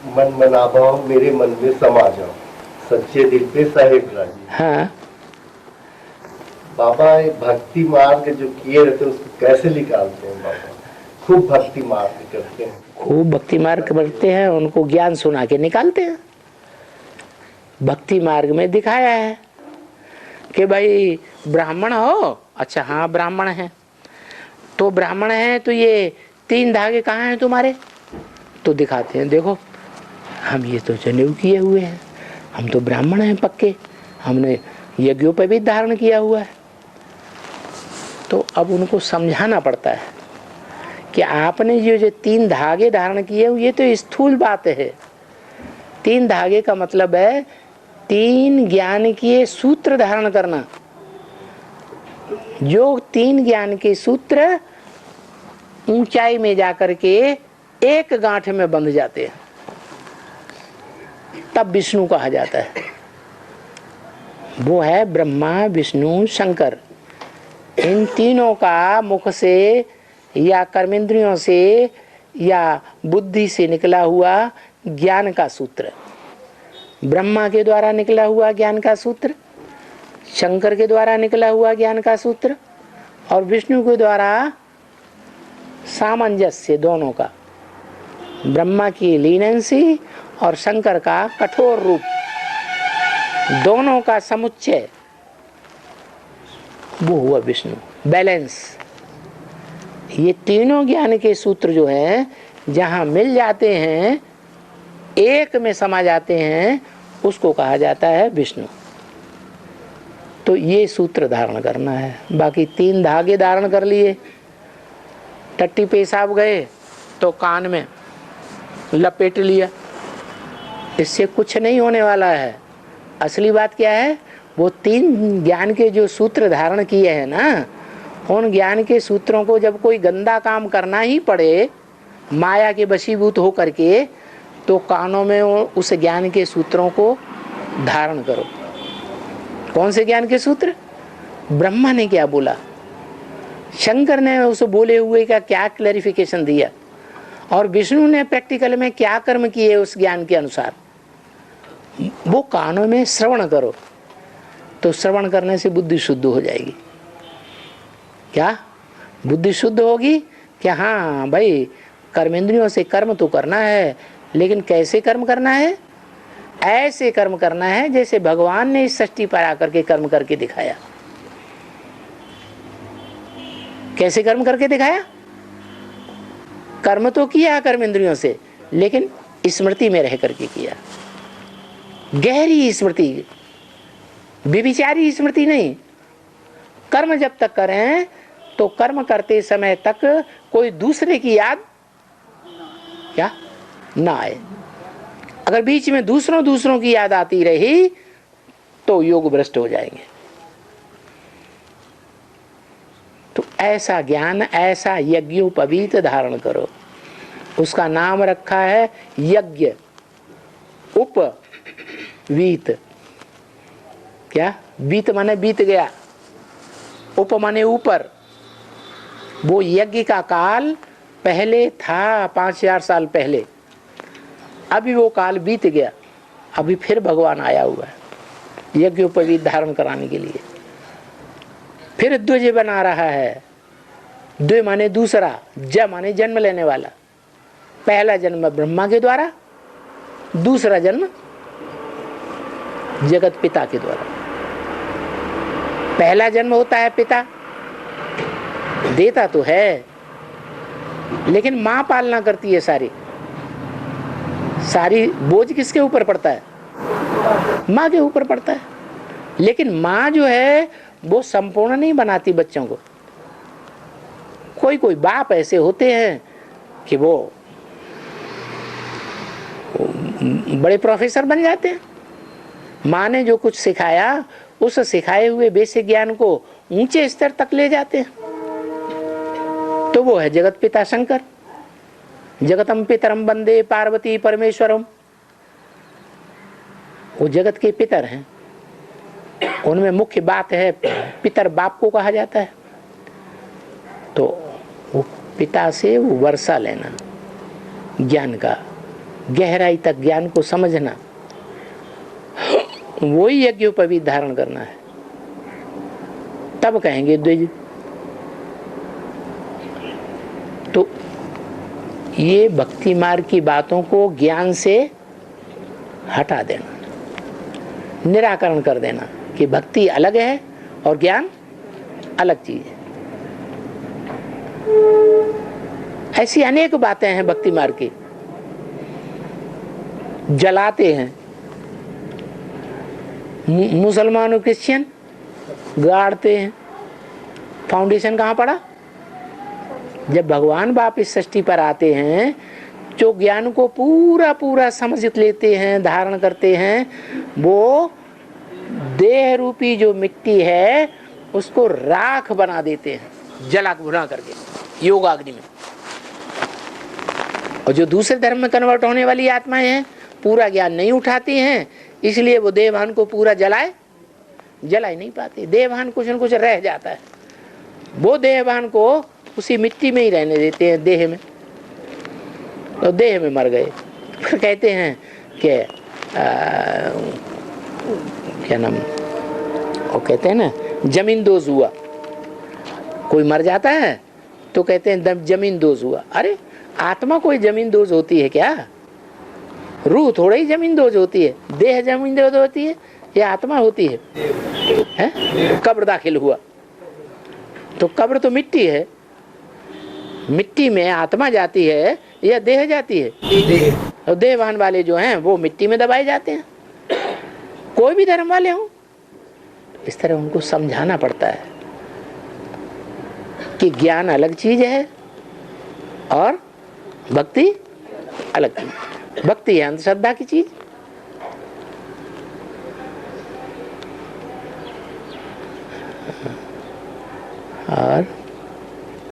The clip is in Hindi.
मन मना भाव मेरे मन में समा जाओ, सच्चे दिल पे साहेब राजी। हाँ, बाबा ये भक्ति मार्ग जो किए रहते हैं उसको कैसे निकालते हैं बाबा? खूब भक्ति मार्ग करते हैं, खूब भक्ति मार्ग बढ़ते हैं, उनको ज्ञान सुना के निकालते हैं। भक्ति मार्ग में दिखाया है कि भाई ब्राह्मण हो, अच्छा हाँ ब्राह्मण है, तो ब्राह्मण है तो ये 3 धागे कहाँ हैं तुम्हारे? तो दिखाते हैं, देखो हम ये तो जनेऊ किए हुए हैं, हम तो ब्राह्मण हैं पक्के, हमने यज्ञों पर भी धारण किया हुआ है। तो अब उनको समझाना पड़ता है कि आपने जो 3 धागे धारण किए ये तो स्थूल बात है। 3 धागे का मतलब है 3 ज्ञान के सूत्र धारण करना। जो 3 ज्ञान के सूत्र ऊंचाई में जाकर के एक गांठ में बंध जाते हैं, तब विष्णु कहा जाता है। वो है ब्रह्मा विष्णु शंकर। इन तीनों का मुख से या कर्मेंद्रियों से या बुद्धि से निकला हुआ ज्ञान का सूत्र, ब्रह्मा के द्वारा निकला हुआ ज्ञान का सूत्र, शंकर के द्वारा निकला हुआ ज्ञान का सूत्र, और विष्णु के द्वारा सामंजस्य दोनों का, ब्रह्मा की लीनेंसी और शंकर का कठोर रूप, दोनों का समुच्चय, वो हुआ विष्णु। बैलेंस। ये तीनों ज्ञान के सूत्र जो हैं जहां मिल जाते हैं, एक में समा जाते हैं, उसको कहा जाता है विष्णु। तो ये सूत्र धारण करना है। बाकी 3 धागे धारण कर लिए, टट्टी पेशाब गए तो कान में लपेट लिया, इससे कुछ नहीं होने वाला है। असली बात क्या है, वो 3 ज्ञान के जो सूत्र धारण किए हैं ना, उन ज्ञान के सूत्रों को जब कोई गंदा काम करना ही पड़े माया के वशीभूत हो करके, तो कानों में उस ज्ञान के सूत्रों को धारण करो। कौन से ज्ञान के सूत्र? ब्रह्मा ने क्या बोला, शंकर ने उस बोले हुए का क्या क्लैरिफिकेशन दिया, और विष्णु ने प्रैक्टिकल में क्या कर्म किए उस ज्ञान के अनुसार, वो कानों में श्रवण करो। तो श्रवण करने से बुद्धि शुद्ध हो जाएगी। क्या बुद्धि शुद्ध होगी? क्या हाँ भाई, कर्मेंद्रियों से कर्म तो करना है, लेकिन कैसे कर्म करना है? ऐसे कर्म करना है जैसे भगवान ने इस सृष्टि पर आकर के कर्म करके दिखाया। कैसे कर्म करके दिखाया? कर्म तो किया कर्मेंद्रियों से, लेकिन स्मृति में रह करके किया। गहरी स्मृति, व्यभिचारी स्मृति नहीं। कर्म जब तक करें तो कर्म करते समय तक कोई दूसरे की याद क्या ना आए। अगर बीच में दूसरों की याद आती रही तो योग भ्रष्ट हो जाएंगे। तो ऐसा ज्ञान, ऐसा यज्ञोपवीत धारण करो। उसका नाम रखा है यज्ञ उपवीत। क्या? बीत माने बीत गया, उप माने ऊपर। वो यज्ञ का काल पहले था 5000 साल पहले, अभी वो काल बीत गया, अभी फिर भगवान आया हुआ है यज्ञोपवीत धारण कराने के लिए। फिर द्विज बना रहा है। द्वि माने दूसरा, ज माने जन्म लेने वाला। पहला जन्म ब्रह्मा के द्वारा, दूसरा जन्म जगत पिता के द्वारा। पहला जन्म होता है पिता, देता तो है, लेकिन मां पालना करती है। सारी बोझ किसके ऊपर पड़ता है? मां के ऊपर पड़ता है। लेकिन मां जो है वो संपूर्ण नहीं बनाती बच्चों को। कोई कोई बाप ऐसे होते हैं कि वो बड़े प्रोफेसर बन जाते हैं। माँ ने जो कुछ सिखाया, उस सिखाए हुए बेसिक ज्ञान को ऊंचे स्तर तक ले जाते हैं। तो वो है जगत पिता शंकर। जगतम पितरम वंदे पार्वती परमेश्वरम। वो जगत के पितर हैं। उनमें मुख्य बात है, पितर बाप को कहा जाता है। तो वो पिता से वो वर्षा लेना ज्ञान का, गहराई तक ज्ञान को समझना, वही यज्ञोपवीत धारण करना है, तब कहेंगे द्विज। तो ये भक्ति मार्ग की बातों को ज्ञान से हटा देना, निराकरण कर देना कि भक्ति अलग है और ज्ञान अलग चीज है। ऐसी अनेक बातें हैं भक्ति मार्ग की। जलाते हैं मुसलमान और क्रिश्चियन, गाड़ते हैं, फाउंडेशन कहाँ पड़ा? जब भगवान बाप इस सृष्टि पर आते हैं, जो ज्ञान को पूरा पूरा समझ लेते हैं, धारण करते हैं, वो देह रूपी जो मिट्टी है उसको राख बना देते हैं, जला भुना करके योगाग्नि में। और जो दूसरे धर्म में कन्वर्ट होने वाली आत्माएं हैं, पूरा ज्ञान नहीं उठाती हैं, इसलिए वो देवभान को पूरा जला ही नहीं पाते। देवभान कुछ न कुछ रह जाता है, वो देवभान को उसी मिट्टी में ही रहने देते हैं, देह में। तो देह में मर गए, फिर कहते हैं कि क्या नाम, वो कहते हैं ना जमीन दोज हुआ। कोई मर जाता है तो कहते हैं जमीन दोज हुआ। अरे आत्मा कोई जमीन दोज होती है क्या? रूह थोड़ा ही जमीन दोज होती है, देह जमीन दोज होती है, या आत्मा होती है? कब्र दाखिल हुआ तो कब्र तो मिट्टी है, मिट्टी में आत्मा जाती है या देह जाती है? और देहवान वाले जो हैं वो मिट्टी में दबाए जाते हैं, कोई भी धर्म वाले हों। इस तरह उनको समझाना पड़ता है कि ज्ञान अलग चीज है और भक्ति अलग चीज। भक्ति है अंधश्रद्धा की चीज, और